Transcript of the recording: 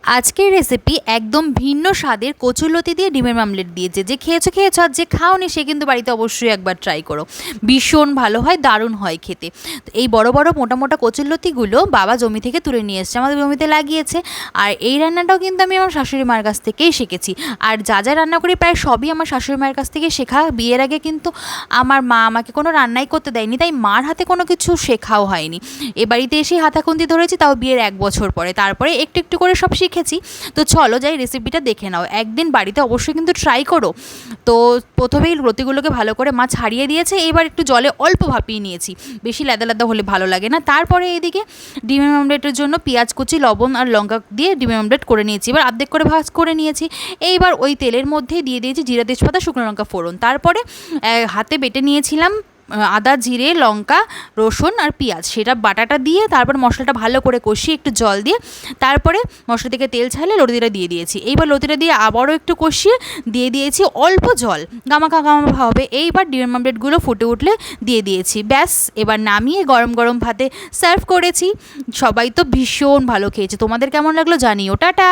আজকের রেসিপি একদম ভিন্ন স্বাদের কচুরলতি দিয়ে ডিমের মামলেট দিয়েছে। যে খেয়েছো আর যে খাওনি সে কিন্তু বাড়িতে অবশ্যই একবার ট্রাই করো। ভীষণ ভালো হয়, দারুণ হয় খেতে। তো এই বড় বড় মোটা মোটা কচুরলতিগুলো বাবা জমি থেকে তুলে নিয়ে এসছে, আমাদের জমিতে লাগিয়েছে। আর এই রান্নাটাও কিন্তু আমি আমার শাশুড়ি মার কাছ থেকেই শিখেছি। আর যা যা রান্না করি প্রায় সবই আমার শাশুড়ি মায়ের কাছ থেকে শেখা। বিয়ের আগে কিন্তু আমার মা আমাকে কোনো রান্নাই করতে দেয়নি, তাই মার হাতে কোনো কিছু শেখাও হয়নি। এ বাড়িতে এসেই হাতাখুন্তি ধরেছি, তাও বিয়ের 1 বছর পরে। তারপরে একটু একটু করে সব শিখেছি। তো চলো যাই রেসিপিটা দেখে নাও, একদিন বাড়িতে অবশ্যই কিন্তু ট্রাই করো। তো প্রথমেই লতিগুলোকে ভালো করে মা ছাড়িয়ে দিয়েছে, এবার একটু জলে অল্প ভাপিয়ে নিয়েছি, বেশি লেদা লেদা হলে ভালো লাগে না। তারপরে এদিকে ডিমের অমলেটের জন্য পেঁয়াজ কুচি, লবণ আর লঙ্কা দিয়ে ডিমের অমলেট করে নিয়েছি। এবার অর্ধেক করে ভাজ করে নিয়েছি। এইবার ওই তেলের মধ্যেই দিয়ে দিয়েছি জিরা, তেজপাতা, শুকনো লঙ্কা ফোড়ন। তারপরে হাতে বেটে নিয়েছিলাম আদা, জিরে, লঙ্কা, রসুন আর পেঁয়াজ, সেটা বাটাটা দিয়ে তারপর মশলাটা ভালো করে কষিয়ে একটু জল দিয়ে তারপরে মশলা থেকে তেল ছাড়লে লতিটা দিয়ে দিয়েছি। এইবার লতিটা দিয়ে আবারও একটু কষিয়ে দিয়ে দিয়েছি অল্প জল, গামাখা গামাখা হবে। এইবার ডিমের মামলেটগুলো ফুটে উঠলে দিয়ে দিয়েছি, ব্যাস। এবার নামিয়ে গরম গরম ভাতে সার্ভ করেছি। সবাই তো ভীষণ ভালো খেয়েছে। তোমাদের কেমন লাগলো জানিও। টাটা।